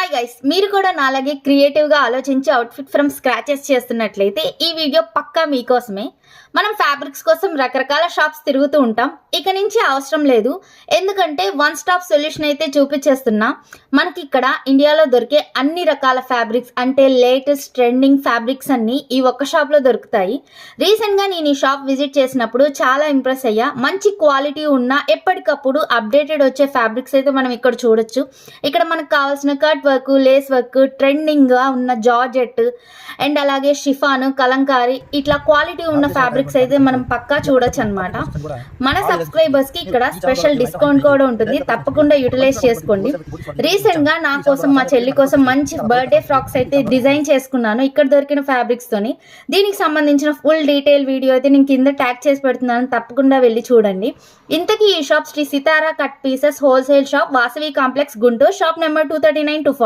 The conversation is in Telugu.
హాయ్ గైస్, మీరు కూడా నాలాగే క్రియేటివ్గా ఆలోచించి అవుట్ఫిట్ ఫ్రమ్ స్క్రాచెస్ చేస్తున్నట్లయితే ఈ వీడియో పక్కా మీకోసమే. మనం ఫ్యాబ్రిక్స్ కోసం రకరకాల షాప్స్ తిరుగుతూ ఉంటాం. ఇక నుంచి అవసరం లేదు, ఎందుకంటే వన్ స్టాప్ సొల్యూషన్ అయితే చూపించేస్తున్నా. మనకి ఇక్కడ ఇండియాలో దొరికే అన్ని రకాల ఫ్యాబ్రిక్స్ అంటే లేటెస్ట్ ట్రెండింగ్ ఫ్యాబ్రిక్స్ అన్నీ ఈ ఒక్క షాప్లో దొరుకుతాయి. రీసెంట్గా నేను ఈ షాప్ విజిట్ చేసినప్పుడు చాలా ఇంప్రెస్ అయ్యా. మంచి క్వాలిటీ ఉన్న ఎప్పటికప్పుడు అప్డేటెడ్ వచ్చే ఫ్యాబ్రిక్స్ అయితే మనం ఇక్కడ చూడొచ్చు. ఇక్కడ మనకు కావాల్సిన కట్ వర్క్, లేస్ వర్క్, ట్రెండింగ్గా ఉన్న జార్జెట్ అండ్ అలాగే షిఫాన్, కలంకారీ ఇట్లా క్వాలిటీ ఉన్న ఫ్యాబ్రిక్స్ అయితే మనం పక్కా చూడొచ్చు అనమాట. మన సబ్స్క్రైబర్స్కి ఇక్కడ స్పెషల్ డిస్కౌంట్ కూడా ఉంటుంది, తప్పకుండా యూటిలైజ్ చేసుకోండి. రీసెంట్గా నా కోసం, మా చెల్లి కోసం మంచి బర్త్డే ఫ్రాక్స్ అయితే డిజైన్ చేసుకున్నాను ఇక్కడ దొరికిన ఫ్యాబ్రిక్స్తోని. దీనికి సంబంధించిన ఫుల్ డీటెయిల్ వీడియో అయితే నేను కింద ట్యాగ్ చేసి పెడుతున్నాను, తప్పకుండా వెళ్ళి చూడండి. ఇంతకీ ఈ shop Shri Sitara cut pieces wholesale shop, Vasavi complex, Guntur. Shop number 239-240.